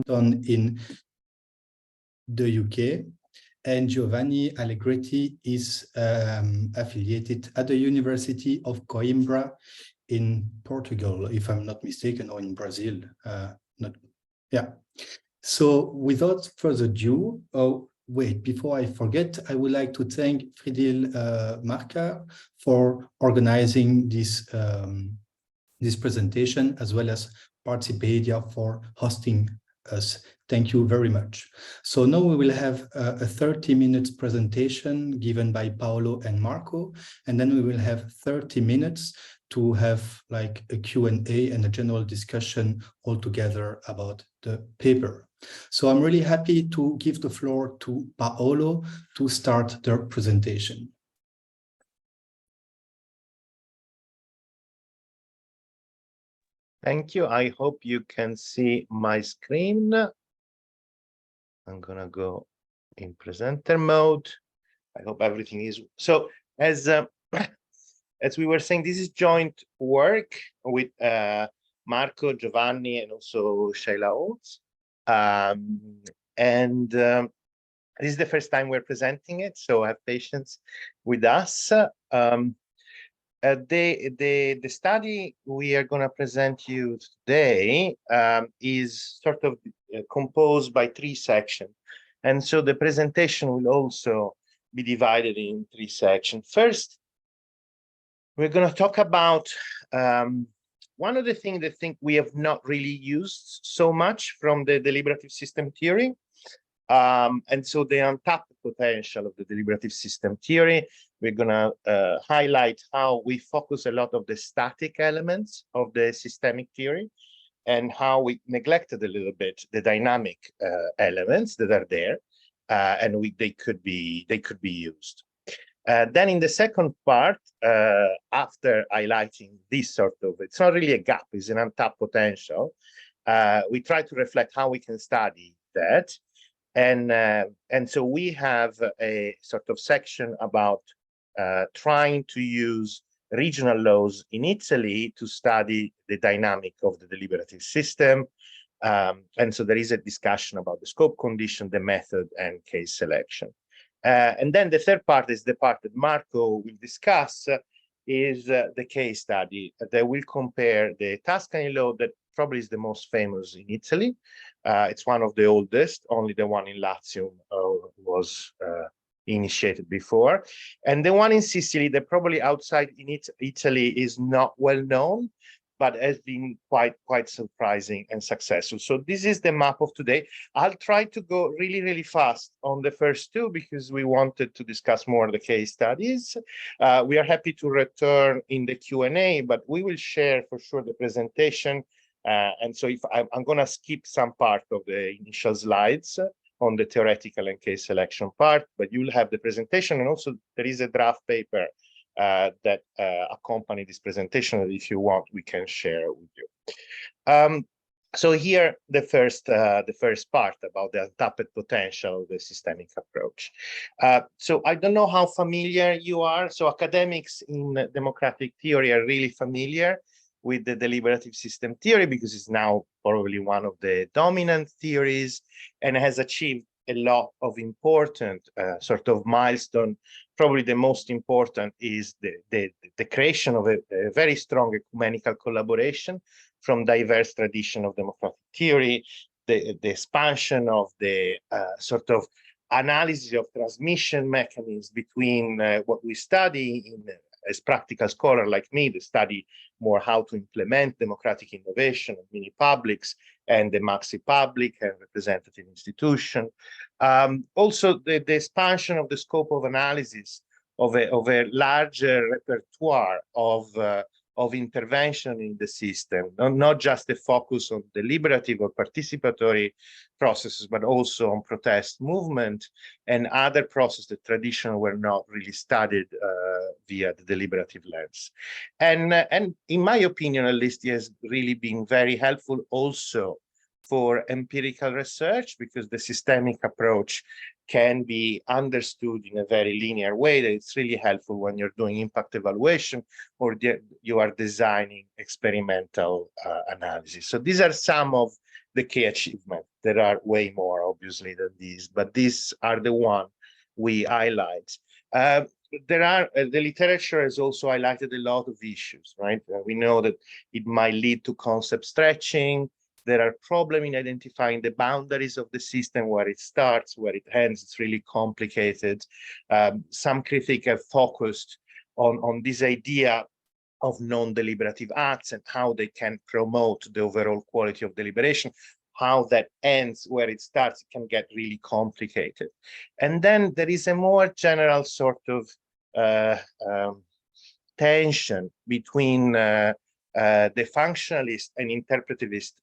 in the UK, and Giovanni Allegretti is affiliated at the University of Coimbra in Portugal, if I'm not mistaken, or in Brazil. So without further ado, wait, before I forget, I would like to thank Vrydagh Marca for organizing this this presentation, as well as Participadia for hosting us. Thank you very much. So now we will have a 30 minutes presentation given by Paolo and Marco, and then we will have 30 minutes to have like a Q&A and a general discussion all together about the paper. So I'm really happy to give the floor to Paolo to start their presentation. Thank you. I hope you can see my screen. I'm gonna go in presenter mode. I hope everything is so. As we were saying, this is joint work with Marco, Giovanni, and also Sheila Olds. This is the first time we're presenting it, so have patience with us. The study we are going to present you today is sort of composed by 3 sections. And so the presentation will also be divided in 3 sections. First, we're going to talk about one of the things I think we have not really used so much from the deliberative system theory. And so the untapped potential of the deliberative system theory, we're going to highlight how we focus a lot of the static elements of the systemic theory and how we neglected a little bit the dynamic elements that are there, and they could be used. Then in the second part, after highlighting this sort of, it's not really a gap, it's an untapped potential, we try to reflect how we can study that. And so we have a sort of section about trying to use regional laws in Italy to study the dynamic of the deliberative system. And so there is a discussion about the scope condition, the method, and case selection. And then the third part is the part that Marco will discuss, is the case study that will compare the Tuscany law, that probably is the most famous in Italy. It's one of the oldest, only the one in Lazio was initiated before. And the one in Sicily, that probably outside in Italy is not well known, but has been quite surprising and successful. So this is the map of today. I'll try to go really, really fast on the first 2 because we wanted to discuss more of the case studies. We are happy to return in the Q&A, but we will share for sure the presentation. And so if I'm going to skip some part of the initial slides on the theoretical and case selection part, but you'll have the presentation, and also there is a draft paper that accompany this presentation that if you want we can share with you. So here the first part about the untapped potential of the systemic approach. So I don't know how familiar you are. So academics in democratic theory are really familiar with the deliberative system theory because it's now probably one of the dominant theories and has achieved a lot of important sort of milestone. Probably the most important is the creation of a very strong ecumenical collaboration from diverse tradition of democratic theory, the expansion of the sort of analysis of transmission mechanisms between what we study as practical scholar like me, that study more how to implement democratic innovation and mini publics and the maxi public and representative institution. Also the expansion of the scope of analysis of a larger repertoire of intervention in the system, not just the focus on deliberative or participatory processes, but also on protest movement and other processes that traditionally were not really studied via the deliberative lens. And in my opinion, at least, it has really been very helpful also for empirical research, because the systemic approach can be understood in a very linear way, that it's really helpful when you're doing impact evaluation or you are designing experimental analysis. So these are some of the key achievement. There are way more, obviously, than these, but these are the one we highlight. The literature has also highlighted a lot of issues, right? We know that it might lead to concept stretching. There are problems in identifying the boundaries of the system, where it starts, where it ends. It's really complicated. Some critics have focused on this idea of non-deliberative acts and how they can promote the overall quality of deliberation. How that ends, where it starts, it can get really complicated. And then there is a more general sort of tension between the functionalist and interpretivist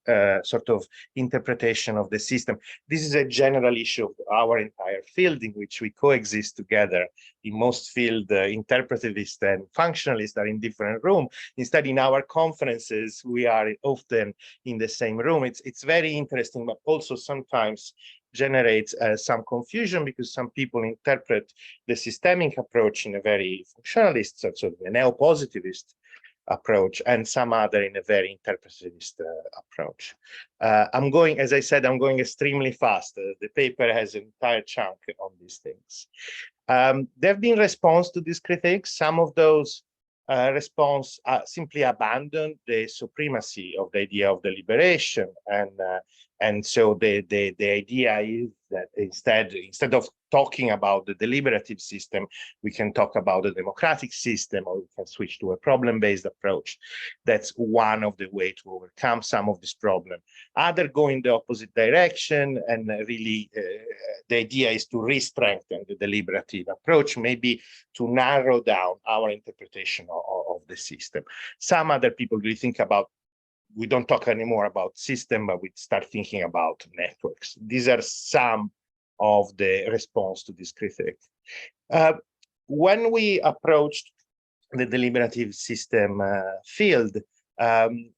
sort of interpretation of the system. This is a general issue of our entire field, in which we coexist together. In most fields, interpretivist and functionalist are in different rooms. Instead, in our conferences, we are often in the same room. It's very interesting, but also sometimes generates some confusion, because some people interpret the systemic approach in a very functionalist, sort of a neo-positivist approach, and some other in a very interpretivist approach. As I said, I'm going extremely fast. The paper has an entire chunk on these things. There have been response to these critiques. Some of those response simply abandon the supremacy of the idea of deliberation, and so the idea is that instead of talking about the deliberative system, we can talk about the democratic system, or we can switch to a problem-based approach. That's one of the ways to overcome some of this problem. Other go in the opposite direction, and really the idea is to re-strengthen the deliberative approach, maybe to narrow down our interpretation of the system. Some other people really think about, we don't talk anymore about system, but we start thinking about networks. These are some of the response to this critique. When we approached the deliberative system field,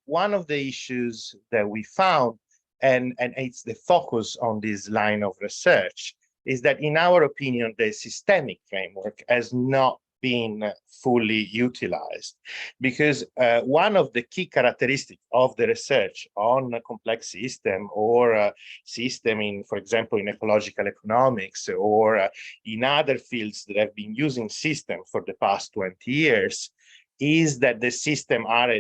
one of the issues that we found, and it's the focus on this line of research, is that in our opinion, the systemic framework has not been fully utilized, because one of the key characteristics of the research on a complex system, or system in, for example, in ecological economics, or in other fields that have been using system for the past 20 years, is that the system are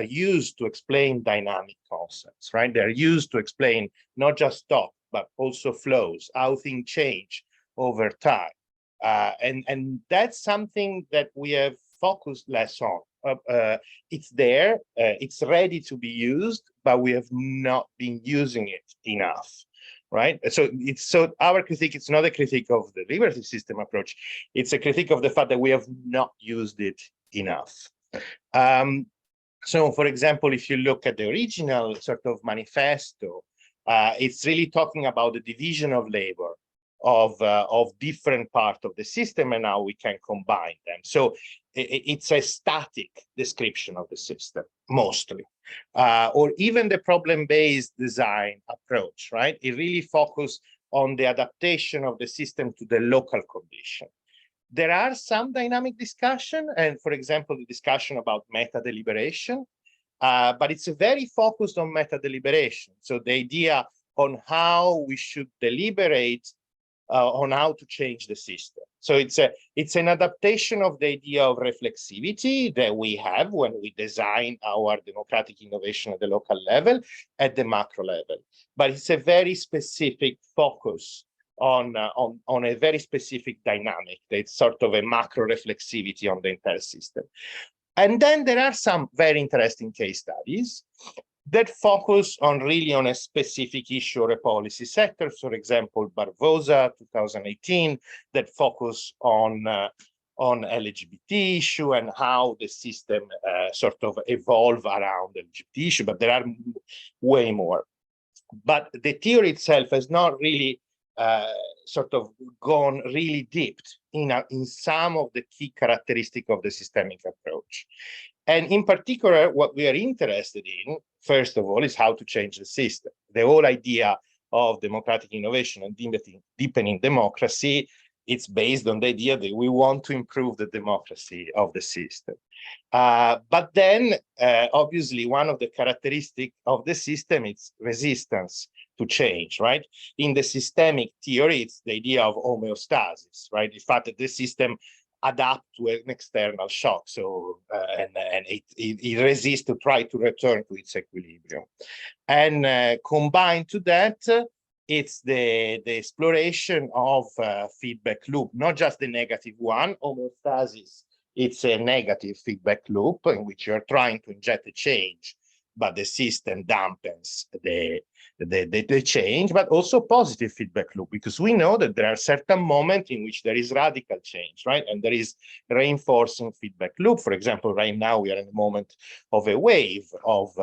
used to explain dynamic concepts, right? They're used to explain not just thought, but also flows, how things change over time. And that's something that we have focused less on. It's there, it's ready to be used, but we have not been using it enough, right? So our critique, it's not a critique of the deliberative system approach, it's a critique of the fact that we have not used it enough. So for example, if you look at the original sort of manifesto, it's really talking about the division of labor of different parts of the system and how we can combine them. So it's a static description of the system, mostly, or even the problem-based design approach, right? It really focuses on the adaptation of the system to the local condition. There are some dynamic discussion, and for example, the discussion about meta-deliberation, but it's very focused on meta-deliberation. So the idea on how we should deliberate on how to change the system. So it's an adaptation of the idea of reflexivity that we have when we design our democratic innovation at the local level, at the macro level. But it's a very specific focus on a very specific dynamic. It's sort of a macro reflexivity on the entire system. And then there are some very interesting case studies that focus really on a specific issue or a policy sector. For example, Barbosa, 2018, that focus on LGBT issue and how the system sort of evolve around the LGBT issue, but there are way more. But the theory itself has not really sort of gone really deep in some of the key characteristics of the systemic approach. And in particular, what we are interested in, first of all, is how to change the system. The whole idea of democratic innovation and deepening democracy, it's based on the idea that we want to improve the democracy of the system. But then, obviously, one of the characteristics of the system is resistance to change, right? In the systemic theory, it's the idea of homeostasis, right? The fact that the system adapts to an external shock, so and it resists to try to return to its equilibrium. And combined to that, it's the exploration of feedback loop, not just the negative one. Homeostasis, it's a negative feedback loop in which you're trying to inject a change, but the system dampens the change, but also positive feedback loop, because we know that there are certain moments in which there is radical change, right? And there is reinforcing feedback loop. For example, right now we are in a moment of a wave of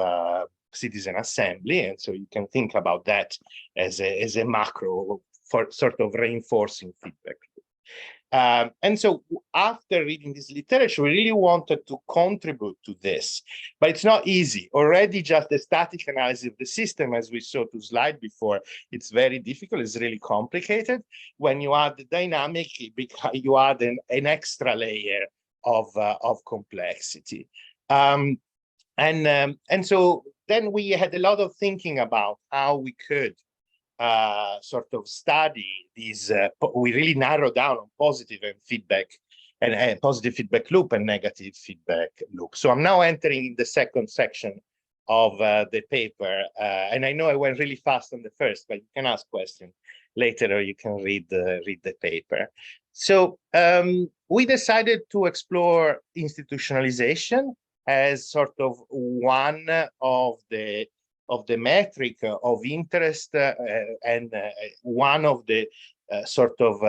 citizen assembly, and so you can think about that as a macro for sort of reinforcing feedback loop. And so after reading this literature, we really wanted to contribute to this, but it's not easy. Already just the static analysis of the system, as we saw to slide before, it's very difficult, it's really complicated. When you add the dynamic, you add an extra layer of complexity. And so then we had a lot of thinking about how we could sort of study these. We really narrowed down on positive and feedback and positive feedback loop and negative feedback loop. So I'm now entering the second section of the paper, and I know I went really fast on the first, but you can ask questions later or you can read the paper. So we decided to explore institutionalization as sort of one of the metric of interest and one of the sort of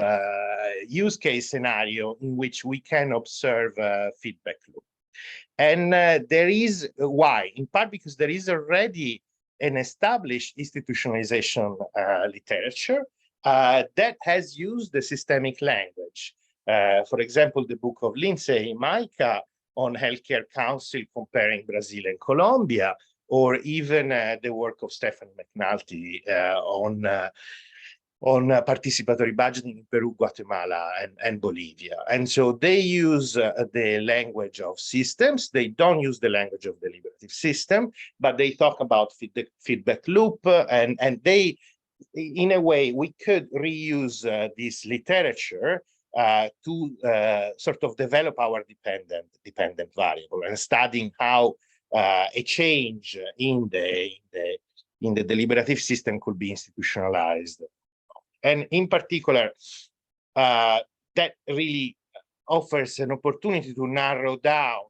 use case scenario in which we can observe feedback loop. And there is why, in part because there is already an established institutionalization literature that has used the systemic language. For example, the book of Lindsay Maika on Healthcare Council comparing Brazil and Colombia, or even the work of Stefan McNulty on participatory budgeting in Peru, Guatemala, and Bolivia. And so they use the language of systems. They don't use the language of deliberative system, but they talk about feedback loop, and they, in a way, we could reuse this literature to sort of develop our dependent variable and studying how a change in the deliberative system could be institutionalized. And in particular, that really offers an opportunity to narrow down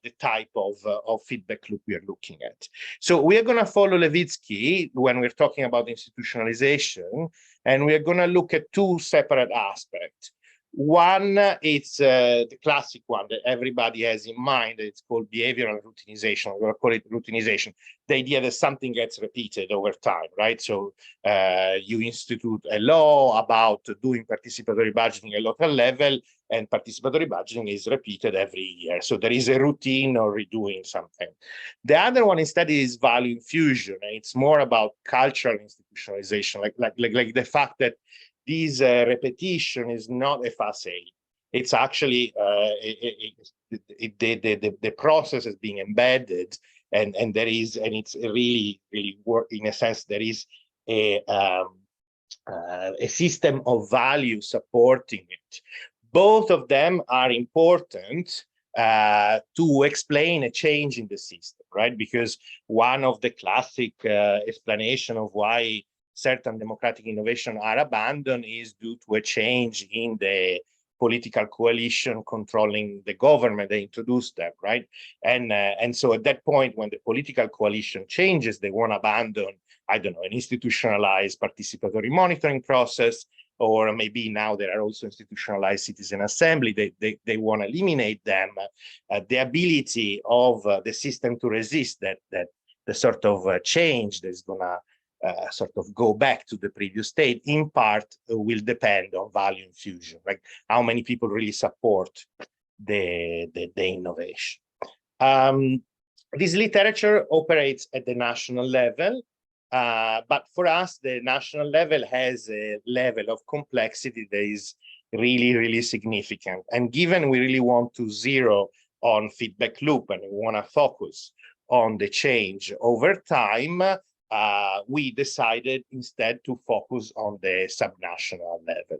the type of feedback loop we are looking at. So we are going to follow Levitsky when we're talking about institutionalization, and we are going to look at two separate aspects. One, it's the classic one that everybody has in mind. It's called behavioral routinization. We're going to call it routinization. The idea that something gets repeated over time, right? So you institute a law about doing participatory budgeting at local level, and participatory budgeting is repeated every year. So there is a routine or redoing something. The other one instead is value infusion. It's more about cultural institutionalization, like the fact that this repetition is not a facade. It's actually the process is being embedded, and it's really work in a sense. There is a system of value supporting it. Both of them are important to explain a change in the system, right? Because one of the classic explanation of why certain democratic innovation are abandoned is due to a change in the political coalition controlling the government. They introduced them, right? And so at that point, when the political coalition changes, they want to abandon, I don't know, an institutionalized participatory monitoring process, or maybe now there are also institutionalized citizen assembly. They want to eliminate them. The ability of the system to resist that the sort of change that's gonna sort of go back to the previous state, in part will depend on value infusion, like how many people really support the innovation. This literature operates at the national level, but for us, the national level has a level of complexity that is really significant. And given we really want to zero on feedback loop and we want to focus on the change over time, we decided instead to focus on the subnational level.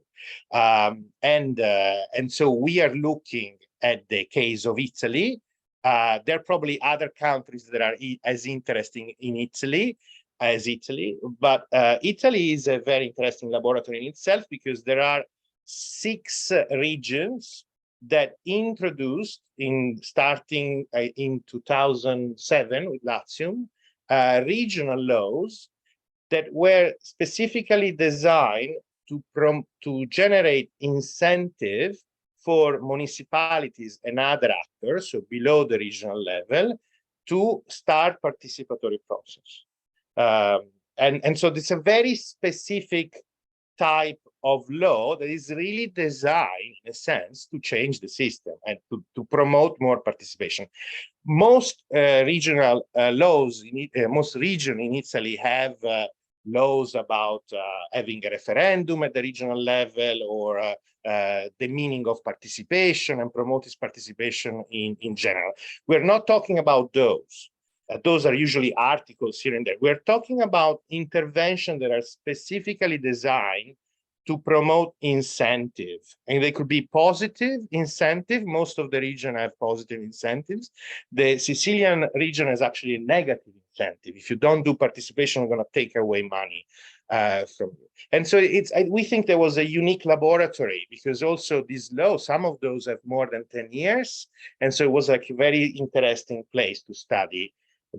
And so we are looking at the case of Italy. There are probably other countries that are as interesting in Italy as Italy, but Italy is a very interesting laboratory in itself because there are 6 regions that introduced starting in 2007 with Latium, regional laws that were specifically designed to generate incentive for municipalities and other actors, so below the regional level, to start participatory process. And so it's a very specific type of law that is really designed, in a sense, to change the system and to promote more participation. Most regional laws, most regions in Italy have laws about having a referendum at the regional level, or the meaning of participation and promoting participation in general. We're not talking about those. Those are usually articles here and there. We're talking about interventions that are specifically designed to promote incentive, and they could be positive incentive. Most of the region have positive incentives. The Sicilian region has actually a negative incentive. If you don't do participation, we're going to take away money from you. And so we think there was a unique laboratory because also these laws, some of those have more than 10 years. And so it was like a very interesting place to study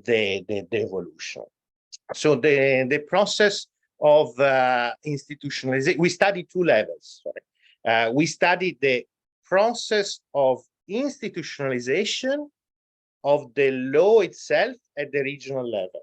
the evolution. So the process of institutionalization, we studied 2 levels. Sorry. We studied the process of institutionalization of the law itself at the regional level.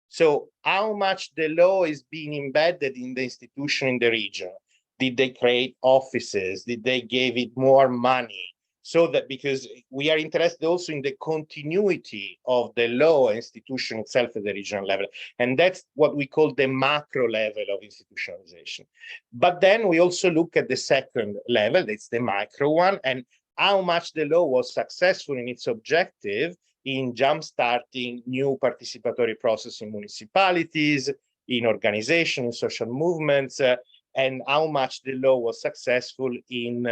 So how much the law is being embedded in the institution in the region? Did they create offices? Did they give it more money? So that, because we are interested also in the continuity of the law institution itself at the regional level. And that's what we call the macro level of institutionalization. But then we also look at the second level, that's the micro one, and how much the law was successful in its objective in jumpstarting new participatory process in municipalities, in organizations, in social movements, and how much the law was successful in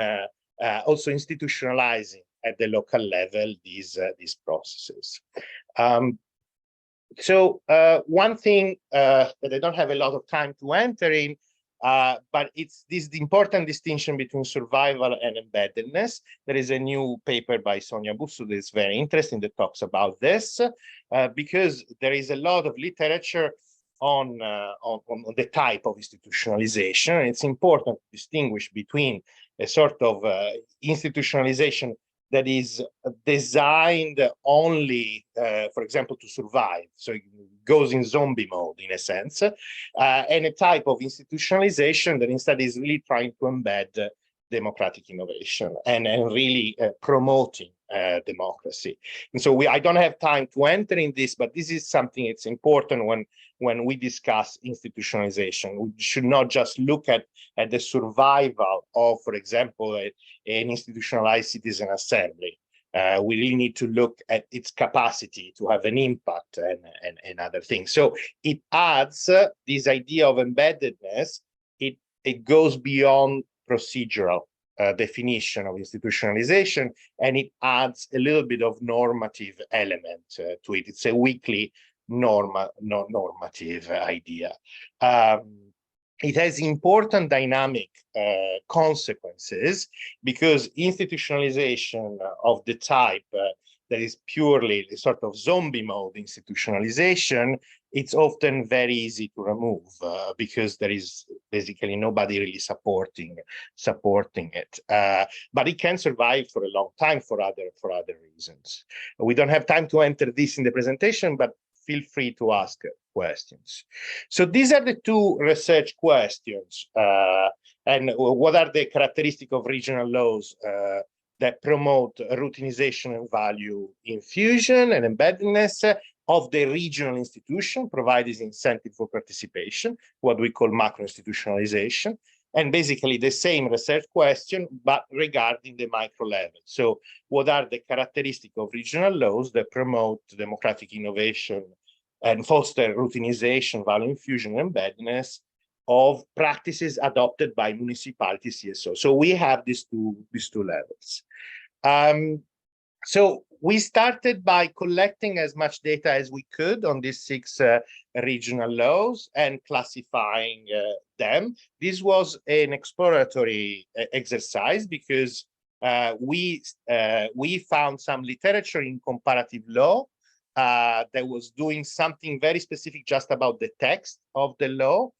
also institutionalizing at the local level these processes. So one thing that I don't have a lot of time to enter in, but it's the important distinction between survival and embeddedness. There is a new paper by Sonia Busso that is very interesting that talks about this, because there is a lot of literature on the type of institutionalization. And it's important to distinguish between a sort of institutionalization that is designed only, for example, to survive. So it goes in zombie mode, in a sense, and a type of institutionalization that instead is really trying to embed democratic innovation and really promoting democracy. And so I don't have time to enter in this, but this is something that's important when we discuss institutionalization. We should not just look at the survival of, for example, an institutionalized citizen assembly. We really need to look at its capacity to have an impact and other things. So it adds this idea of embeddedness. It goes beyond procedural definition of institutionalization, and it adds a little bit of normative element to it. It's a weekly normative idea. It has important dynamic consequences, because institutionalization of the type that is purely a sort of zombie mode institutionalization, it's often very easy to remove because there is basically nobody really supporting it. But it can survive for a long time for other reasons. We don't have time to enter this in the presentation, but feel free to ask questions. So these are the 2 research questions. And what are the characteristics of regional laws that promote routinization and value infusion and embeddedness of the regional institution, provide this incentive for participation, what we call macro institutionalization. And basically the same research question, but regarding the micro level. So what are the characteristics of regional laws that promote democratic innovation and foster routinization, value infusion, and embeddedness of practices adopted by municipality CSO. So we have these two levels. So we started by collecting as much data as we could on these 6 regional laws and classifying them. This was an exploratory exercise because we found some literature in comparative law that was doing something very specific just about the text of the law,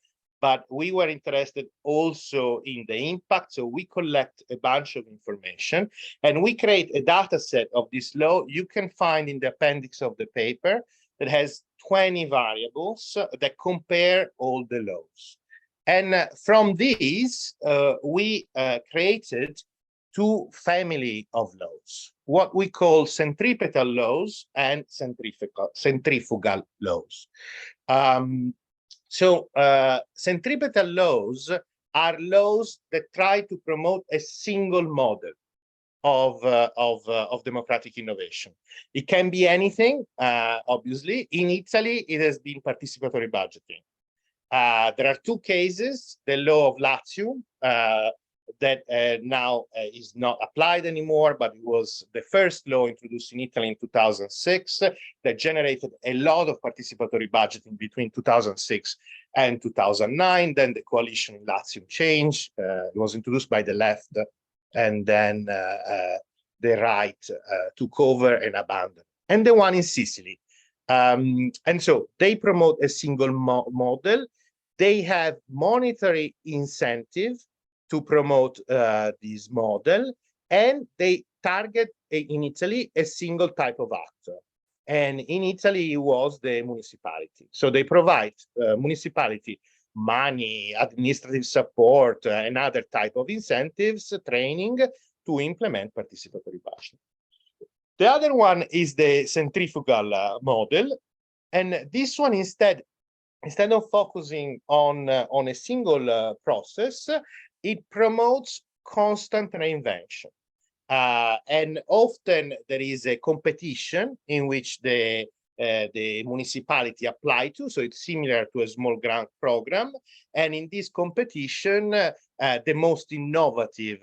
but we were interested also in the impact. So we collect a bunch of information and we create a data set of this law. You can find in the appendix of the paper that has 20 variables that compare all the laws. And from these, we created 2 families of laws, what we call centripetal laws and centrifugal laws. So centripetal laws are laws that try to promote a single model of democratic innovation. It can be anything, obviously. In Italy, it has been participatory budgeting. There are 2 cases, the law of Latium, that now is not applied anymore, but it was the first law introduced in Italy in 2006 that generated a lot of participatory budgeting between 2006 and 2009. Then the coalition in Latium changed. It was introduced by the left, and then the right took over and abandoned. And the one in Sicily. And so they promote a single model. They have monetary incentive to promote this model, and they target in Italy a single type of actor. And in Italy, it was the municipality. So they provide municipality money, administrative support, and other type of incentives, training to implement participatory budgeting. The other one is the centrifugal model. And this one, instead of focusing on a single process, it promotes constant reinvention. And often there is a competition in which the municipality apply to, so it's similar to a small grant program. And in this competition, the most innovative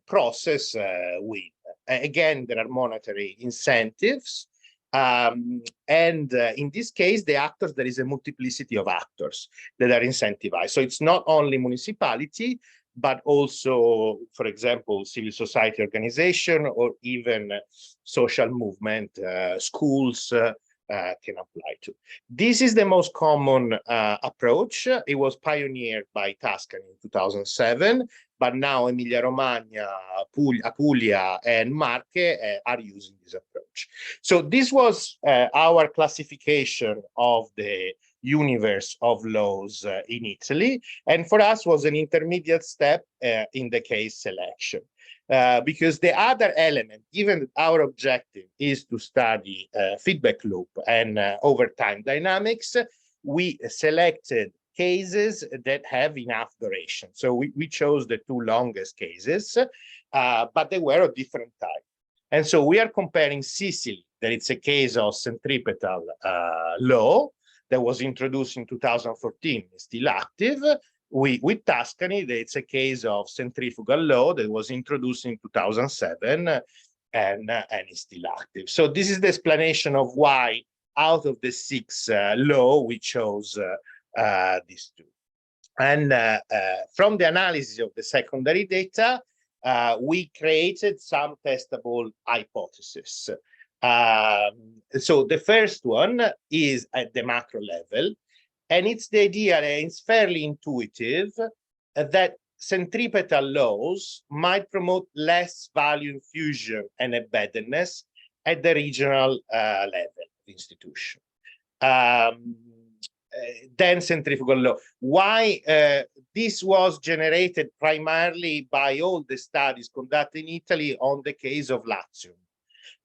process win. Again, there are monetary incentives. And in this case, the actors, there is a multiplicity of actors that are incentivized. So it's not only municipality, but also, for example, civil society organization or even social movement, schools can apply to. This is the most common approach. It was pioneered by Tuscany in 2007, but now Emilia-Romagna, Apulia, and Marche are using this approach. So this was our classification of the universe of laws in Italy, and for us was an intermediate step in the case selection. Because the other element, given our objective is to study feedback loop and overtime dynamics, we selected cases that have enough duration. So we chose the 2 longest cases, but they were of different type. And so we are comparing Sicily, that it's a case of centripetal law that was introduced in 2014, still active, with Tuscany, it's a case of centrifugal law that was introduced in 2007 and is still active. So this is the explanation of why out of the 6 law, we chose these 2. And from the analysis of the secondary data, we created some testable hypotheses. So the first one is at the macro level. And it's the idea that it's fairly intuitive that centripetal laws might promote less value infusion and embeddedness at the regional level of institution than centrifugal law. Why this was generated primarily by all the studies conducted in Italy on the case of Latium,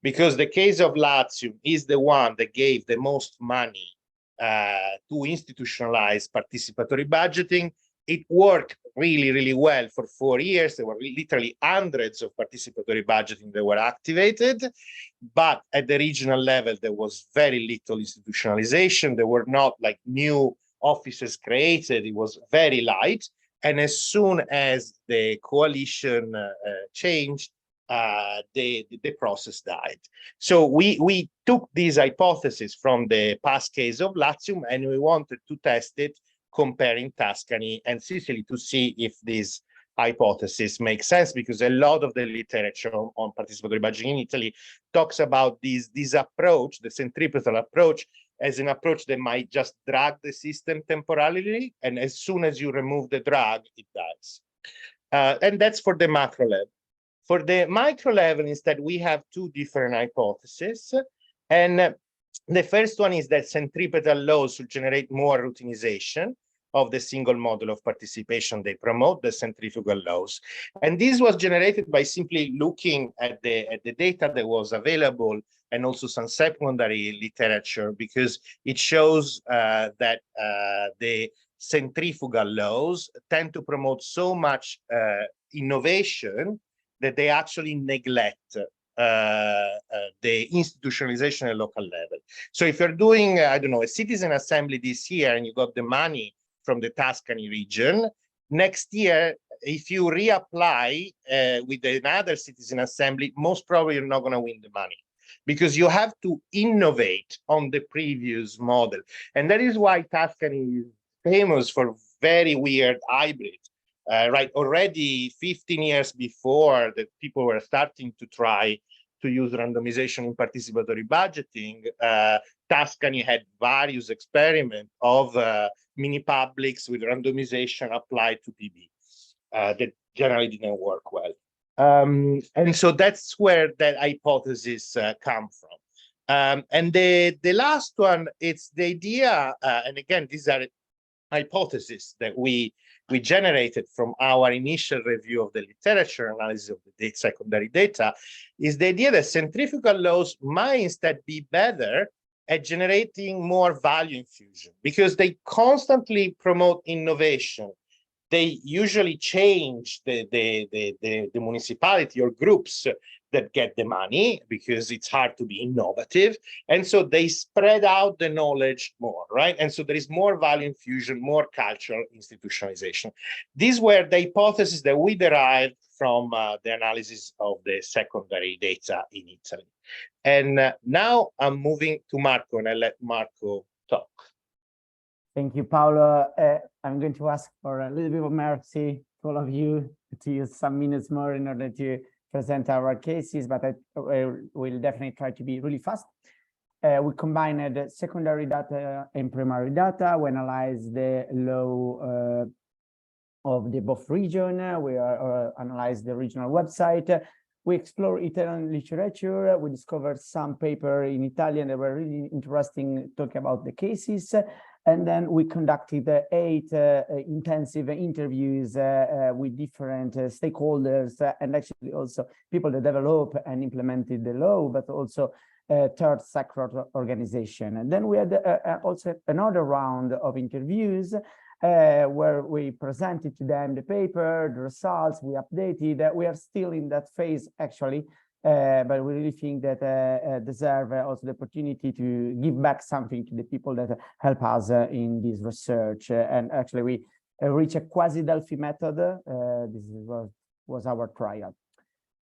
because the case of Latium is the one that gave the most money to institutionalize participatory budgeting, it worked really, really well for 4 years. There were literally hundreds of participatory budgeting that were activated, but at the regional level, there was very little institutionalization. There were not like new offices created. It was very light. And as soon as the coalition changed, the process died. So we took this hypothesis from the past case of Latium, and we wanted to test it comparing Tuscany and Sicily to see if this hypothesis makes sense, because a lot of the literature on participatory budgeting in Italy talks about this approach, the centripetal approach, as an approach that might just drag the system temporarily, and as soon as you remove the drag, it dies. And that's for the macro level. For the micro level, instead, we have two different hypotheses. And the first one is that centripetal laws will generate more routinization of the single model of participation they promote, the centrifugal laws. And this was generated by simply looking at the data that was available, and also some secondary literature, because it shows that the centrifugal laws tend to promote so much innovation that they actually neglect the institutionalization at local level. So if you're doing, I don't know, a citizen assembly this year and you got the money from the Tuscany region, next year, if you reapply with another citizen assembly, most probably you're not going to win the money, because you have to innovate on the previous model. And that is why Tuscany is famous for very weird hybrid. Right, already 15 years before that, people were starting to try to use randomization in participatory budgeting. Tuscany had various experiments of mini publics with randomization applied to PB that generally didn't work well. And so that's where that hypothesis come from. And the last one, it's the idea, and again, these are hypotheses that we generated from our initial review of the literature analysis of the secondary data, is the idea that centrifugal laws might instead be better at generating more value infusion, because they constantly promote innovation. They usually change the municipality or groups that get the money, because it's hard to be innovative. And so they spread out the knowledge more, right? And so there is more value infusion, more cultural institutionalization. These were the hypotheses that we derived from the analysis of the secondary data in Italy. And now I'm moving to Marco, and I let Marco talk. Thank you, Paolo. I'm going to ask for a little bit of mercy to all of you to use some minutes more in order to present our cases, but I will definitely try to be really fast. We combined secondary data and primary data. We analyzed the law of the both region. We analyzed the regional website. We explored Italian literature. We discovered some paper in Italian that were really interesting, talking about the cases. And then we conducted 8 intensive interviews with different stakeholders, and actually also people that develop and implemented the law, but also third sector organization. And then we had also another round of interviews where we presented to them the paper, the results, we updated. We are still in that phase, actually. But we really think that deserve also the opportunity to give back something to the people that help us in this research. And actually, we reach a quasi-Delphi method. This was our trial.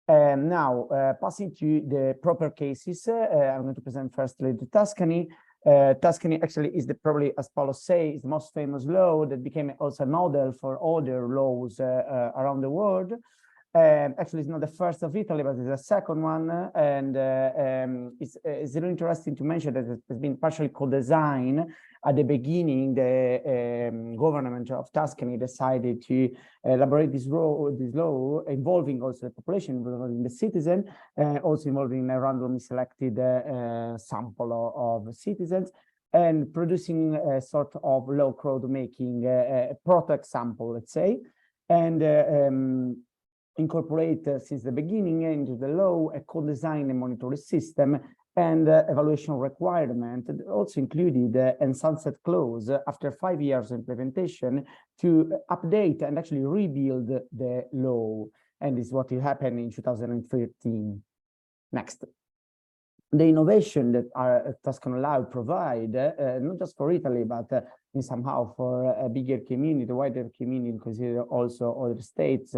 And now, passing to the proper cases, I'm going to present firstly the Tuscany. Tuscany actually is probably, as Paolo says, is the most famous law that became also a model for other laws around the world. Actually, it's not the first of Italy, but it's the second one. And it's really interesting to mention that it has been partially co-designed. At the beginning, the government of Tuscany decided to elaborate this law involving also the population, involving the citizen, also involving a randomly selected sample of citizens, and producing a sort of law crowd making a proto-example, let's say, and incorporate since the beginning into the law a co-design and monitoring system and evaluation requirement also included a sunset clause after 5 years of implementation to update and actually rebuild the law. And this is what will happen in 2013. Next. The innovation that our Tuscany law provide, not just for Italy, but somehow for a bigger community, wider community, consider also other states,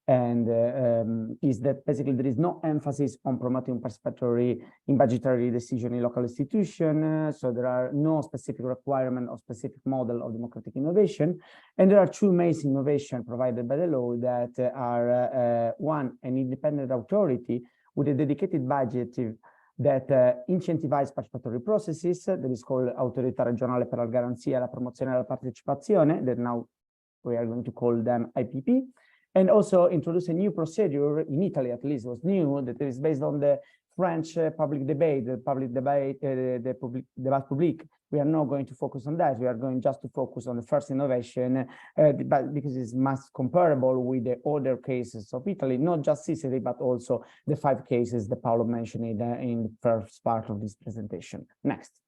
and is that basically there is no emphasis on promoting participatory in budgetary decision in local institution. So there are no specific requirement or specific model of democratic innovation. And there are two main innovations provided by the law that are one, an independent authority with a dedicated budget that incentivize participatory processes, that is called Autorità Regionale per la Garanzia e la Promozione della Partecipazione, that now we are going to call them IPP, and also introduce a new procedure, in Italy at least was new, that is based on the French public debate, the public débat public. We are not going to focus on that. We are going just to focus on the first innovation, but because it's much comparable with the other cases of Italy, not just Sicily, but also the 5 cases that Paolo mentioned in the first part of this presentation. Next.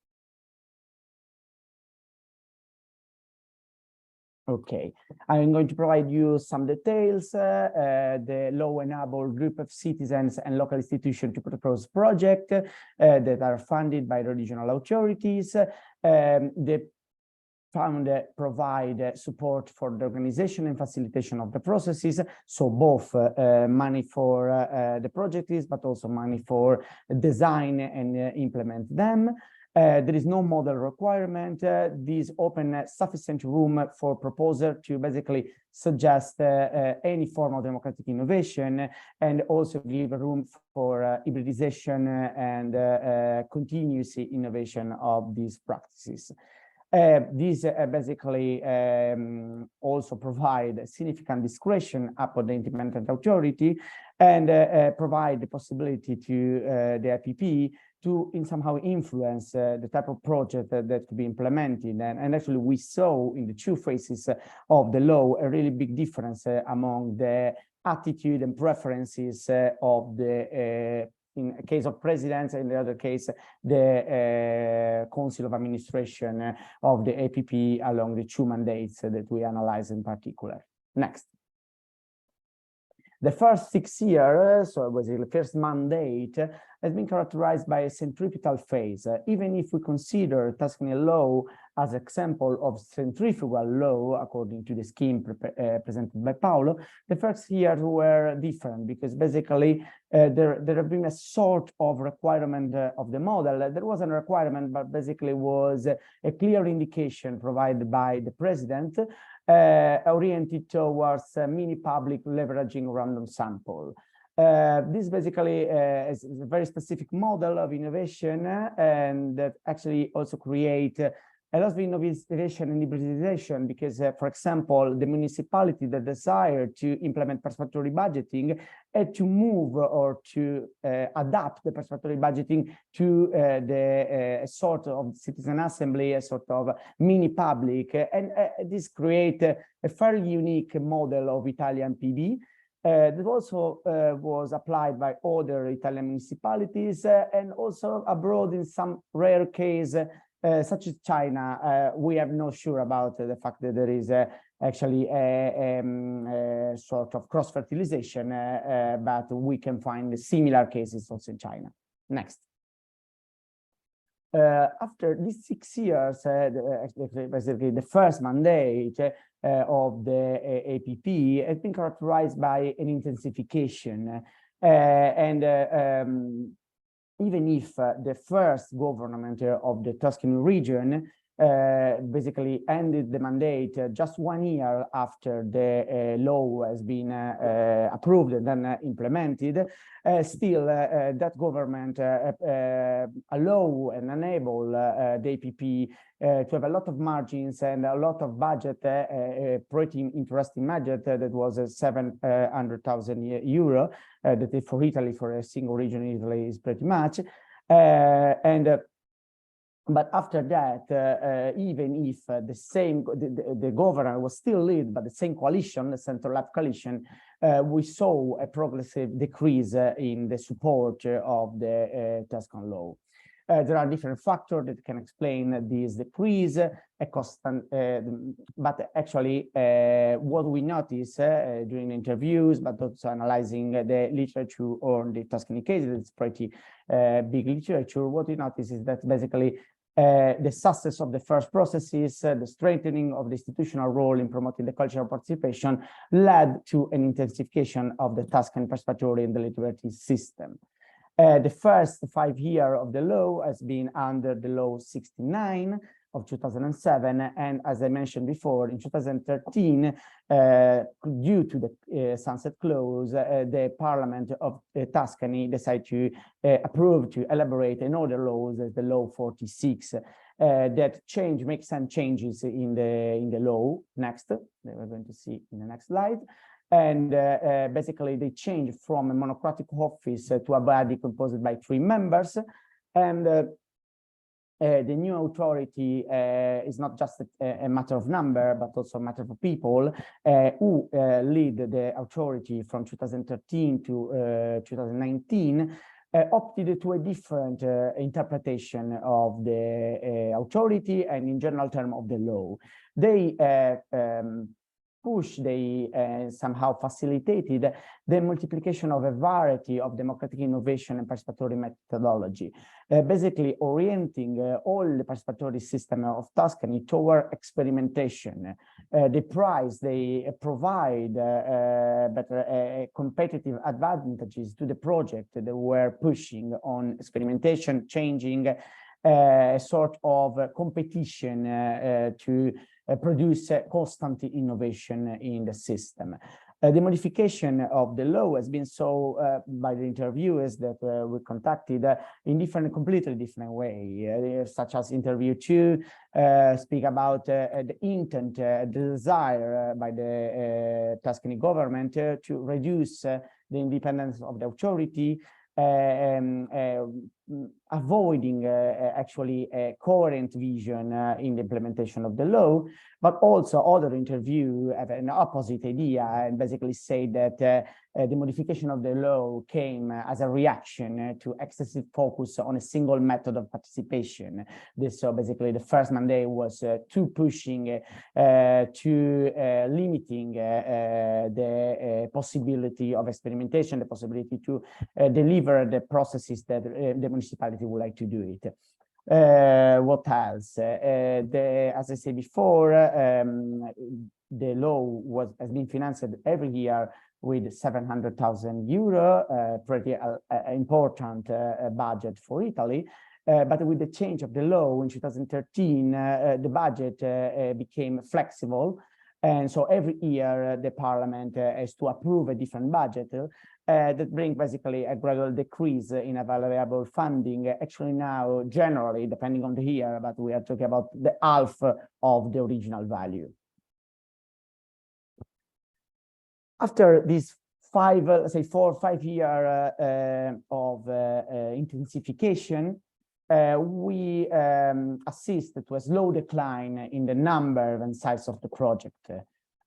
Okay, I'm going to provide you some details. The law enabled group of citizens and local institutions to propose projects that are funded by the regional authorities. The fund provide support for the organization and facilitation of the processes. So both money for the projects, but also money for design and implement them. There is no model requirement. These open sufficient room for proposer to basically suggest any form of democratic innovation, and also give room for hybridization and continuous innovation of these practices. These basically also provide significant discretion upon the implementing authority, and provide the possibility to the IPP to somehow influence the type of project that could be implemented. And actually we saw in the 2 phases of the law a really big difference among the attitude and preferences of the in a case of presidents, in the other case, the Council of Administration of the APP along the 2 mandates that we analyze in particular. Next. The first 6 years, so basically the first mandate, has been characterized by a centripetal phase. Even if we consider Tuscany law as example of centrifugal law, according to the scheme presented by Paolo, the first years were different because basically there have been a sort of requirement of the model. There wasn't a requirement, but basically was a clear indication provided by the president oriented towards mini public leveraging random sample. This basically is a very specific model of innovation, and that actually also create a lot of innovation and hybridization because, for example, the municipality that desire to implement participatory budgeting had to move or to adapt the participatory budgeting to the sort of citizen assembly, a sort of mini public, and this create a fairly unique model of Italian PB. That also was applied by other Italian municipalities and also abroad in some rare case, such as China. We are not sure about the fact that there is actually a sort of cross-fertilization, but we can find similar cases also in China. Next. After these 6 years, basically the first mandate of the APP has been characterized by an intensification. Even if the first government of the Tuscany region basically ended the mandate just 1 year after the law has been approved and then implemented, still that government allow and enable the APP to have a lot of margins and a lot of budget, pretty interesting budget that was 700,000 euro, that is for Italy, for a single region in Italy is pretty much. But after that, even if the governor was still lead, but the same coalition, the center-left coalition, we saw a progressive decrease in the support of the Tuscan law. There are different factors that can explain this decrease, but actually what we notice during interviews, but also analyzing the literature on the Tuscany case, it's pretty big literature. What we notice is that basically the success of the first processes, the strengthening of the institutional role in promoting the cultural participation led to an intensification of the Tuscan participatory and deliberative system. The first 5 years of the law has been under the law 69 of 2007, and as I mentioned before, in 2013, due to the sunset clause, the Parliament of Tuscany decided to approve to elaborate another laws as the law 46 that makes some changes in the law. Next, that we're going to see in the next slide. And basically, they changed from a monocratic office to a body composed by 3 members. And the new authority is not just a matter of number, but also a matter of people who lead the authority from 2013 to 2019. Opted to a different interpretation of the authority and in general term of the law. They somehow facilitated the multiplication of a variety of democratic innovation and participatory methodology, basically orienting all the participatory system of Tuscany toward experimentation. The prize they provide better competitive advantages to the project that were pushing on experimentation, changing a sort of competition to produce constant innovation in the system. The modification of the law has been so by the interviewers that we contacted in completely different way, such as interview 2 speak about the intent, the desire by the Tuscany government to reduce the independence of the authority, avoiding actually a coherent vision in the implementation of the law, but also other interview have an opposite idea and basically say that the modification of the law came as a reaction to excessive focus on a single method of participation. So basically the first mandate was too pushing, to limiting the possibility of experimentation, the possibility to deliver the processes that the municipality would like to do it. What else? As I said before, the law has been financed every year with 700,000 euro, pretty important budget for Italy. But with the change of the law in 2013, the budget became flexible. And so every year the parliament has to approve a different budget that brings basically a gradual decrease in available funding. Actually now, generally, depending on the year, but we are talking about the half of the original value. After these 4 or 5 years of intensification, we assist to a slow decline in the number and size of the project.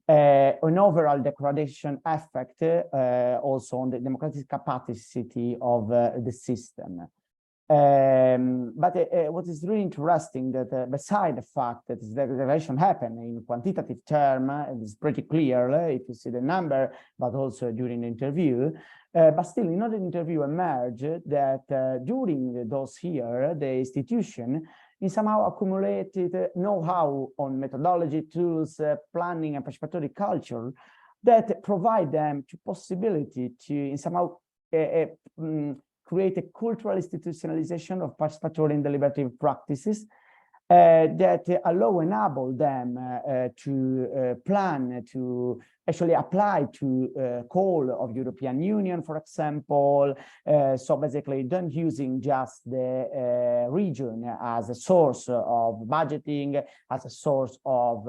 An overall degradation effect also on the democratic capacity of the system. But what is really interesting that beside the fact that this degradation happened in quantitative term, it is pretty clear if you see the number, but also during the interview. But still, in other interview emerged that during those years, the institution in somehow accumulated know-how on methodology, tools, planning, and participatory culture that provide them to possibility to in somehow create a cultural institutionalization of participatory and deliberative practices that enable them to plan, to actually apply to call of European Union, for example. So basically, don't using just the region as a source of budgeting, as a source of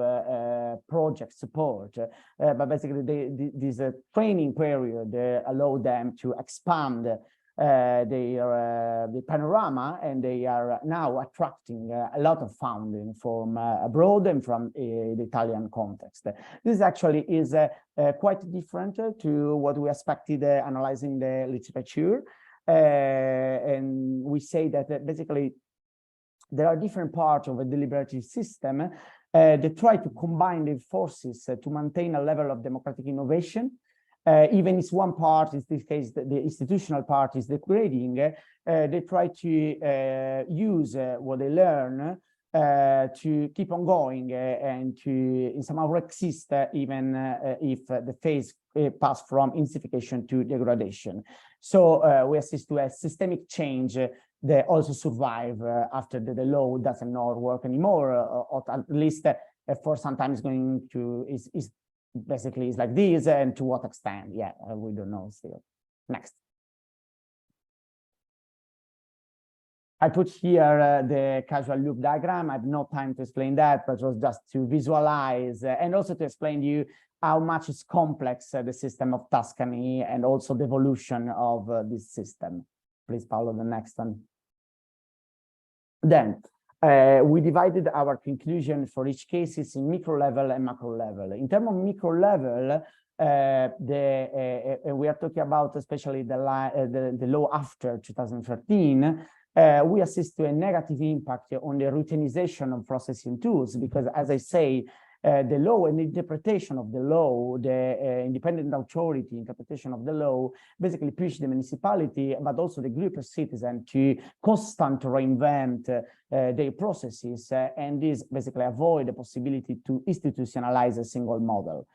project support, but basically this training period allow them to expand the panorama, and they are now attracting a lot of funding from abroad and from the Italian context. This actually is quite different to what we expected analyzing the literature. And we say that basically there are different parts of a deliberative system that try to combine the forces to maintain a level of democratic innovation. Even if one part, in this case, the institutional part is degrading, they try to use what they learn to keep on going and to somehow resist even if the phase pass from intensification to degradation. So we assist to a systemic change that also survive after the law doesn't not work anymore, or at least for sometimes going to is basically is like this, and to what extent, yeah, we don't know still. Next. I put here the causal loop diagram. I have no time to explain that, but it was just to visualize and also to explain to you how much is complex the system of Tuscany and also the evolution of this system. Please, Paolo, the next one. Then we divided our conclusion for each cases in micro level and macro level. In terms of micro level, we are talking about especially the law after 2013. We assist to a negative impact on the routinization of processing tools, because as I say, the law and the interpretation of the law, the independent authority interpretation of the law basically push the municipality, but also the group of citizens to constantly reinvent their processes, and this basically avoid the possibility to institutionalize a single model.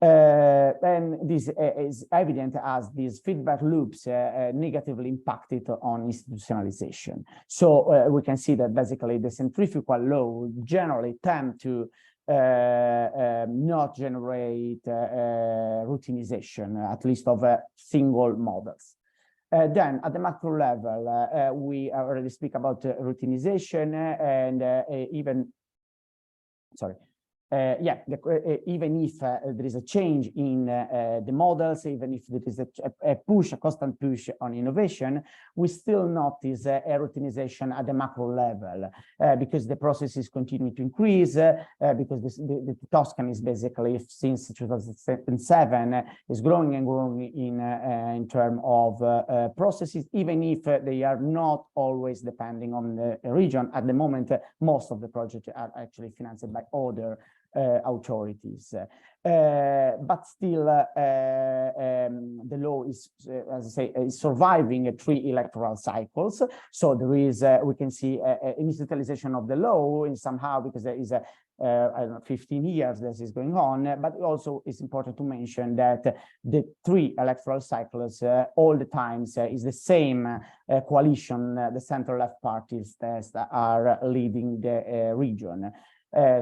And this is evident as these feedback loops negatively impacted on institutionalization. So we can see that basically the centrifugal law generally tend to not generate routinization, at least of single models. Then at the macro level, we already speak about routinization and even, sorry, even if there is a change in the models, even if there is a constant push on innovation, we still notice a routinization at the macro level because the processes continue to increase, because the Tuscany is basically since 2007 is growing and growing in terms of processes, even if they are not always depending on the region. At the moment, most of the projects are actually financed by other authorities, but still the law is, as I say, is surviving 3 electoral cycles. So there is, we can see an institutionalization of the law in somehow, because there is a I don't know, 15 years this is going on, but also it's important to mention that the 3 electoral cycles all the times is the same coalition, the center-left parties that are leading the region.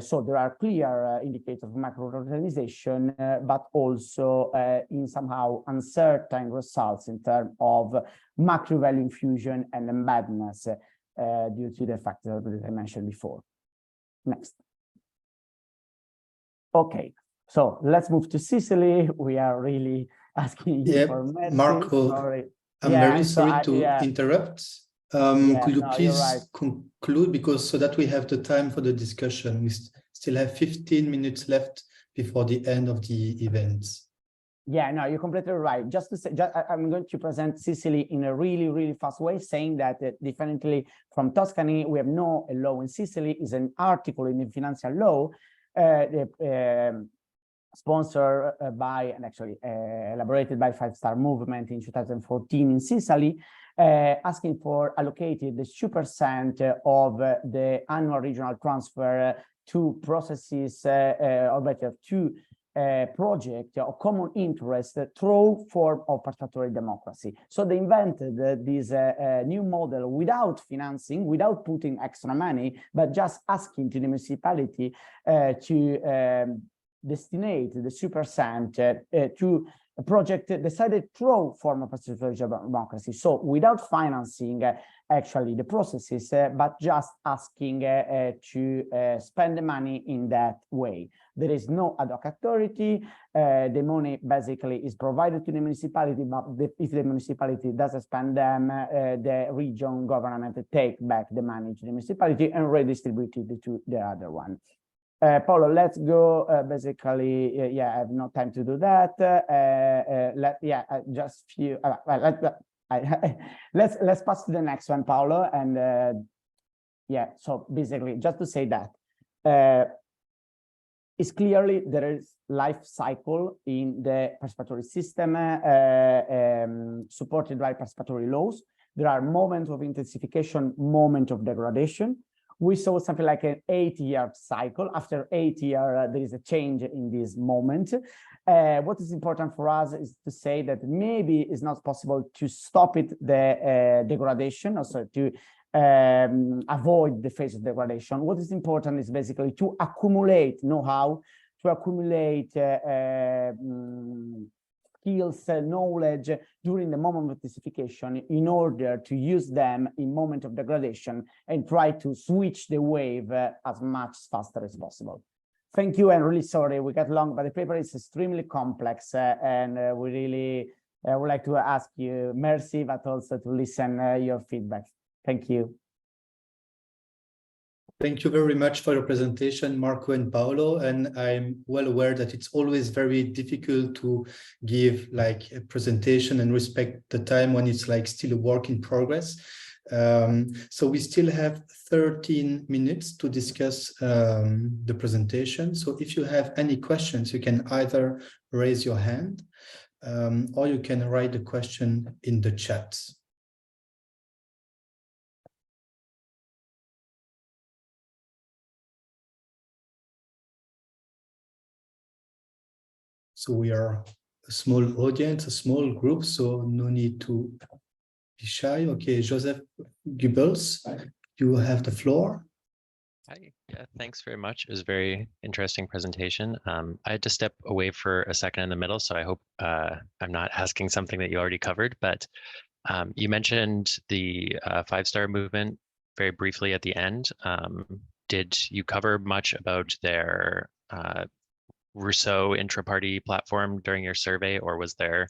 So there are clear indicators of macro-organization, but also in somehow uncertain results in terms of macro value infusion and embeddedness due to the factors that I mentioned before. Next. Okay, so let's move to Sicily. We are really asking you for mercy. Marco, sorry. I'm very sorry to interrupt. Could you please conclude, because so that we have the time for the discussion? We still have 15 minutes left before the end of the event. Yeah, no, you're completely right. Just to say, I'm going to present Sicily in a really, really fast way, saying that differently from Tuscany, we have no law in Sicily. Is an article in the financial law sponsored by and actually elaborated by 5 Star Movement in 2014 in Sicily, asking for allocated the 2% of the annual regional transfer to processes, or better, to project of common interest through form of participatory democracy. So they invented this new model without financing, without putting extra money, but just asking to the municipality to destinate the supercent to a project decided through form of participatory democracy. So without financing actually the processes, but just asking to spend the money in that way. There is no ad hoc authority. The money basically is provided to the municipality, but if the municipality doesn't spend them, the region government take back the money to the municipality and redistribute it to the other one. Paolo, let's go basically, I have no time to do that. Just few, let's pass to the next one, Paolo. And so basically just to say that it's clearly there is life cycle in the participatory system supported by participatory laws. There are moments of intensification, moment of degradation. We saw something like an 8-year cycle. After 8 years, there is a change in this moment. What is important for us is to say that maybe it's not possible to stop it, the degradation, also to avoid the phase of degradation. What is important is basically to accumulate know-how, to accumulate skills, knowledge during the moment of intensification in order to use them in moment of degradation and try to switch the wave as much faster as possible. Thank you, and really sorry we got long, but the paper is extremely complex and we really would like to ask you mercy, but also to listen your feedback. Thank you. Thank you very much for your presentation, Marco and Paolo. And I'm well aware that it's always very difficult to give like a presentation and respect the time when it's like still a work in progress. So we still have 13 minutes to discuss the presentation. So if you have any questions, you can either raise your hand or you can write the question in the chat. So we are a small audience, a small group, so no need to be shy. Okay, Joseph Goebbels, you have the floor. Hi, yeah, thanks very much. It was a very interesting presentation. I had to step away for a second in the middle, so I hope I'm not asking something that you already covered, but you mentioned the 5-star movement very briefly at the end. Did you cover much about their Rousseau intra-party platform during your survey, or was there,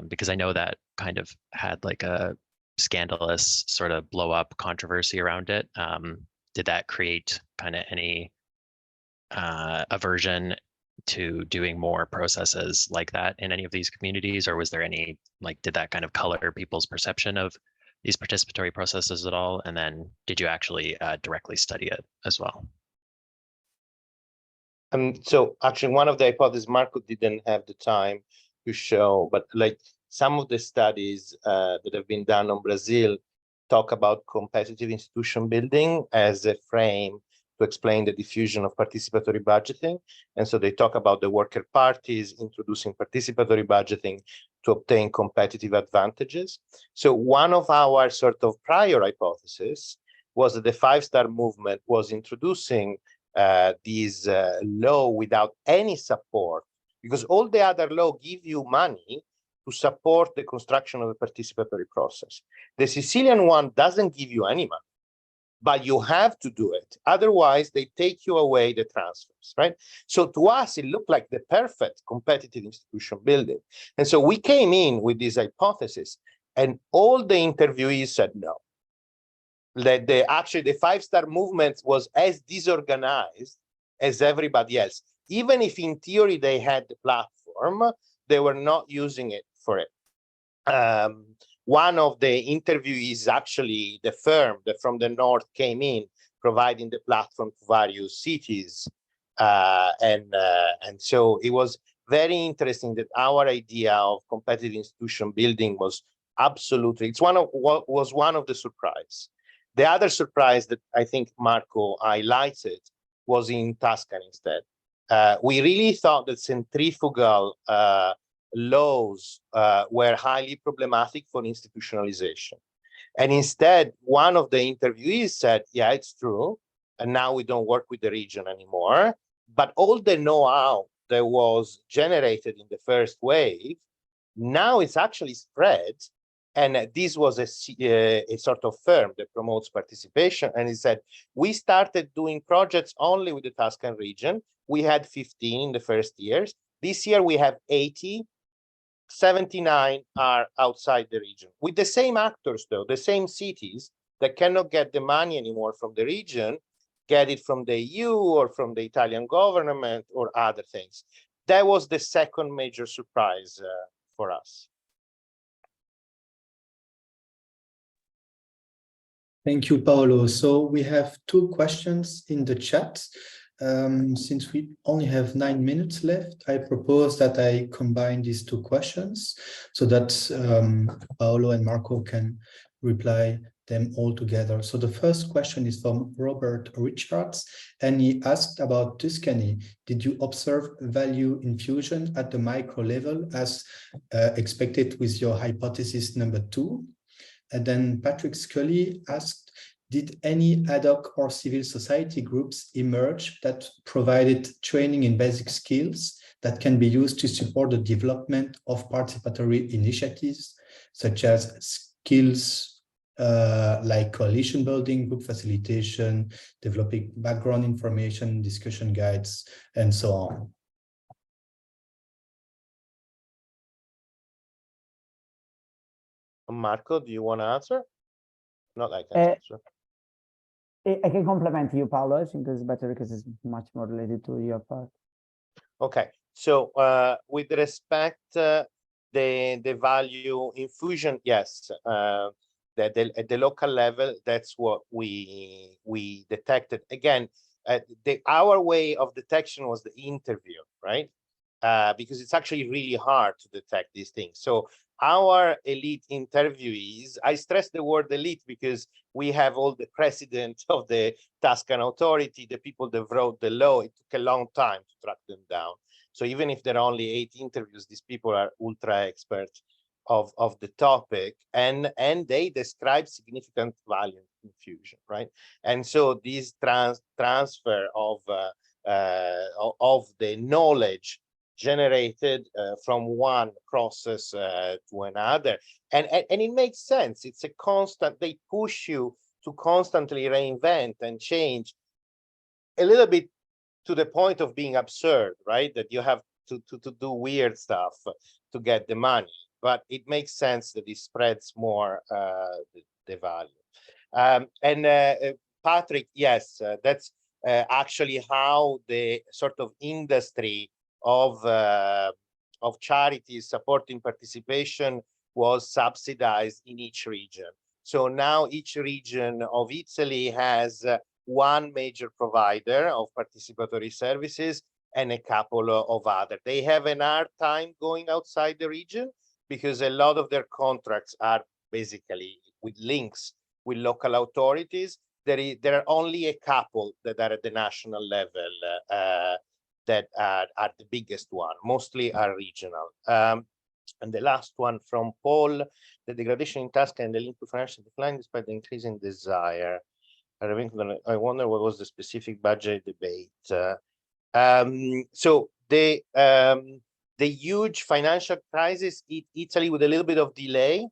because I know that kind of had like a scandalous sort of blow up controversy around it. Did that create kind of any aversion to doing more processes like that in any of these communities, or was there any, like, did that kind of color people's perception of these participatory processes at all? And then did you actually directly study it as well? So actually one of the hypotheses Marco didn't have the time to show, but like some of the studies that have been done on Brazil talk about competitive institution building as a frame to explain the diffusion of participatory budgeting. And so they talk about the worker parties introducing participatory budgeting to obtain competitive advantages. So one of our sort of prior hypotheses was that the 5-star movement was introducing these law without any support, because all the other law give you money to support the construction of a participatory process. The Sicilian one doesn't give you any money, but you have to do it. Otherwise, they take you away the transfers, right? So to us, it looked like the perfect competitive institution building. And so we came in with this hypothesis, and all the interviewees said no. That actually the 5-star movement was as disorganized as everybody else. Even if in theory they had the platform, they were not using it for it. One of the interviewees, actually the firm that from the north came in, providing the platform to various cities. And so it was very interesting that our idea of competitive institution building was absolutely, was one of the surprise. The other surprise that I think Marco highlighted was in Tuscany instead. We really thought that centrifugal laws were highly problematic for institutionalization. And instead, one of the interviewees said, yeah, it's true. And now we don't work with the region anymore. But all the know-how that was generated in the first wave, now it's actually spread. And this was a sort of firm that promotes participation. And he said, we started doing projects only with the Tuscan region. We had 15 in the first years. This year we have 80, 79 are outside the region. With the same actors, though, the same cities that cannot get the money anymore from the region, get it from the EU or from the Italian government or other things. That was the second major surprise for us. Thank you, Paolo. So we have 2 questions in the chat. Since we only have 9 minutes left, I propose that I combine these 2 questions so that Paolo and Marco can reply them all together. So the first question is from Robert Richards, and he asked about Tuscany. Did you observe value infusion at the micro level as expected with your hypothesis number 2? And then Patrick Scully asked, did any ad hoc or civil society groups emerge that provided training in basic skills that can be used to support the development of participatory initiatives, such as skills like coalition building, group facilitation, developing background information, discussion guides, and so on? Marco, do you want to answer? Not I can answer. I can complement you, Paolo. I think it's better because it's much more related to your part. Okay, so with respect the value infusion, yes, at the local level, that's what we detected. Again, our way of detection was the interview, right? Because it's actually really hard to detect these things. So our elite interviewees, I stress the word elite because we have all the president of the Tuscan authority, the people that wrote the law. It took a long time to track them down. So even if there are only 8 interviews, these people are ultra experts of the topic, and they describe significant value infusion, right? And so this transfer of the knowledge generated from one process to another, and it makes sense. It's a constant. They push you to constantly reinvent and change, a little bit to the point of being absurd, right? That you have to do weird stuff to get the money, but it makes sense that it spreads more the value. Patrick, yes, that's actually how the sort of industry of charities supporting participation was subsidized in each region. So now each region of Italy has one major provider of participatory services and a couple of other. They have an hard time going outside the region because a lot of their contracts are basically with links with local authorities. There are only a couple that are at the national level that are the biggest one. Mostly are regional. And the last one from Paul, the degradation in Tuscany and the link to financial decline despite the increase in desire. I wonder what was the specific budget debate. So the huge financial crisis hit Italy with a little bit of delay.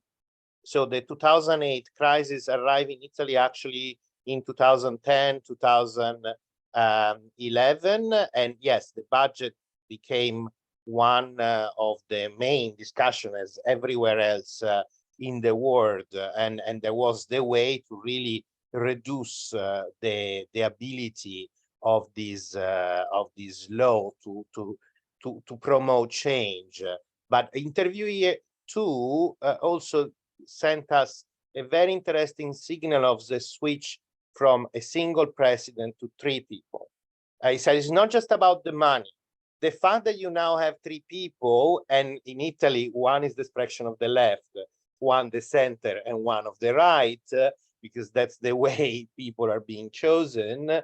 So the 2008 crisis arrived in Italy actually in 2010, 2011, and yes, the budget became one of the main discussion as everywhere else in the world, and there was the way to really reduce the ability of this law to promote change. But interviewee 2 also sent us a very interesting signal of the switch from a single president to 3 people. He said it's not just about the money. The fact that you now have 3 people, and in Italy, one is the expression of the left, one the center, and one of the right, because that's the way people are being chosen,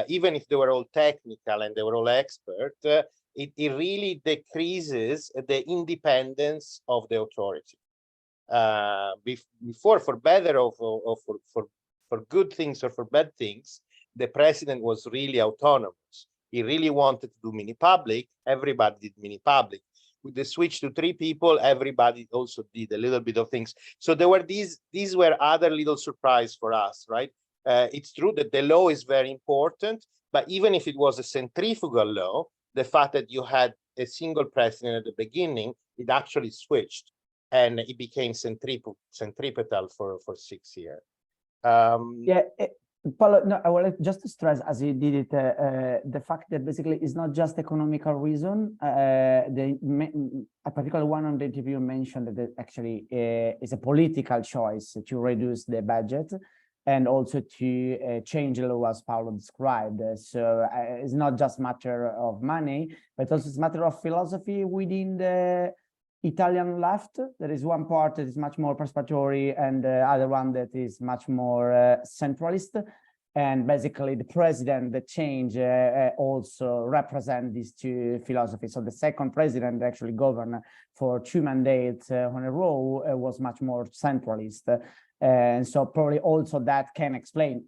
even if they were all technical and they were all expert, it really decreases the independence of the authority. Before, for better or for good things or for bad things, the president was really autonomous. he really wanted to do mini-public, everybody did mini-public. With the switch to 3 people, everybody also did a little bit of things. So there were these were other little surprise for us, right? It's true that the law is very important, but even if it was a centrifugal law, the fact that you had a single president at the beginning, it actually switched and it became centripetal for 6 years. Paolo, no, I would like just to stress, as you did it, the fact that basically it's not just economical reason. A particular one on the interview mentioned that it actually is a political choice to reduce the budget and also to change the law as Paolo described. So it's not just a matter of money, but also it's a matter of philosophy within the Italian left. There is one part that is much more participatory and the other one that is much more centralist. And basically the president, the change also represent these two philosophies. So the second president actually governed for 2 mandates on a row was much more centralist. And so probably also that can explain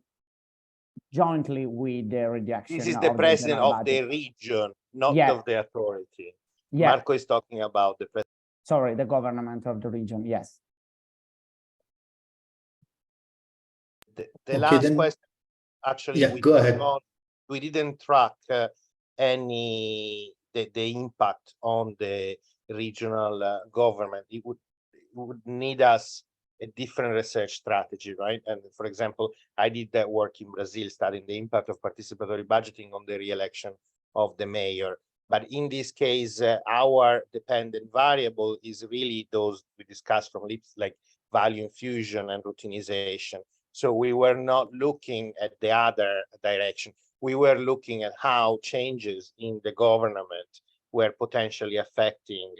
jointly with the reduction. This is the president of the region, not of the authority. Yeah. Marco is talking about the president. Sorry, the government of the region, yes. The last question, actually, go ahead. We didn't track the impact on the regional government. It would need us a different research strategy, right? And for example, I did that work in Brazil, studying the impact of participatory budgeting on the re-election of the mayor. But in this case, our dependent variable is really those we discussed from LIPS, like value infusion and routinization. So we were not looking at the other direction. We were looking at how changes in the government were potentially affecting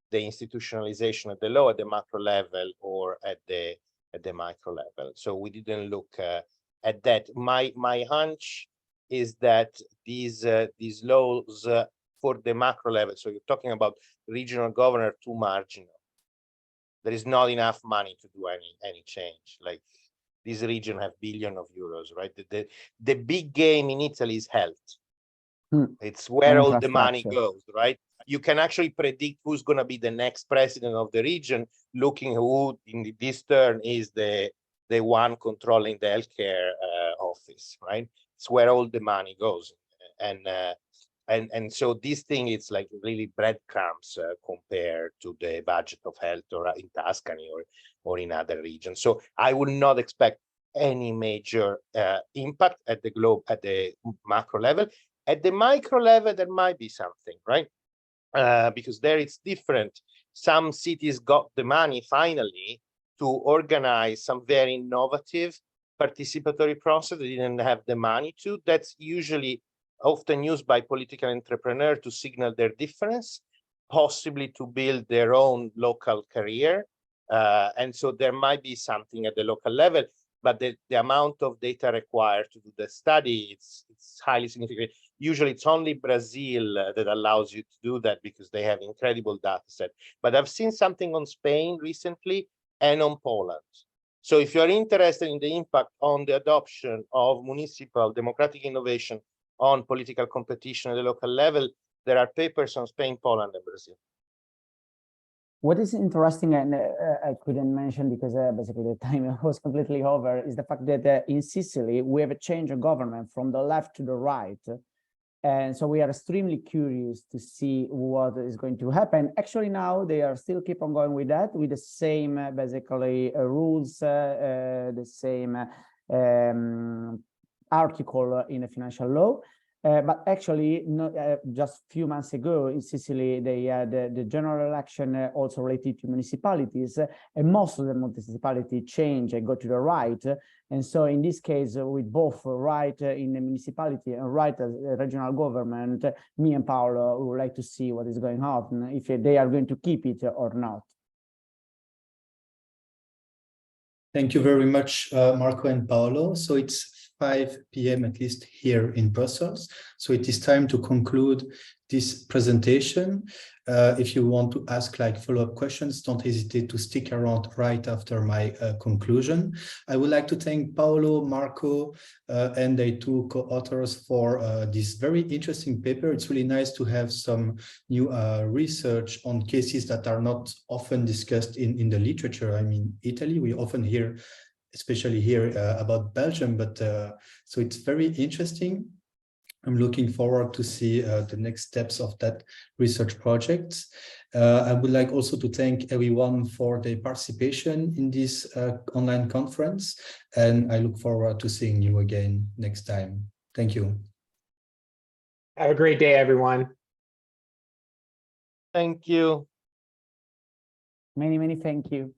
the institutionalization at the low, at the macro level, or at the micro level. So we didn't look at that. My hunch is that these laws for the macro level, so you're talking about regional governor, too marginal. There is not enough money to do any change. Like this region have billions of euros, right? The big game in Italy is health. It's where all the money goes, right? You can actually predict who's going to be the next president of the region, looking who in this turn is the one controlling the healthcare office, right? It's where all the money goes, and so this thing is like really breadcrumbs compared to the budget of health or in Tuscany or in other regions. So I would not expect any major impact at the macro level. At the micro level, there might be something, right? Because there it's different. Some cities got the money finally to organize some very innovative participatory process. They didn't have the money to. That's usually often used by political entrepreneurs to signal their difference, possibly to build their own local career. And so there might be something at the local level, but the amount of data required to do the study, it's highly significant. Usually it's only Brazil that allows you to do that because they have incredible data set. But I've seen something on Spain recently and on Poland. So if you're interested in the impact on the adoption of municipal democratic innovation on political competition at the local level, there are papers on Spain, Poland, and Brazil. What is interesting, and I couldn't mention because basically the time was completely over, is the fact that in Sicily, we have a change of government from the left to the right. And so we are extremely curious to see what is going to happen. Actually, now they are still keep on going with that, with the same basically rules, the same article in the financial law. But actually, just a few months ago in Sicily, they had the general election also related to municipalities, and most of the municipality change and go to the right. And so in this case, with both right in the municipality and right as a regional government, me and Paolo would like to see what is going on, if they are going to keep it or not. Thank you very much, Marco and Paolo. So it's 5 p.m. at least here in Brussels. So it is time to conclude this presentation. If you want to ask like follow-up questions, don't hesitate to stick around right after my conclusion. I would like to thank Paolo, Marco, and the two co-authors for this very interesting paper. It's really nice to have some new research on cases that are not often discussed in the literature. I mean, Italy, we often hear, especially here, about Belgium, but so it's very interesting. I'm looking forward to see the next steps of that research project. I would like also to thank everyone for their participation in this online conference, and I look forward to seeing you again next time. Thank you. Have a great day, everyone. Thank you. Many, many thank you.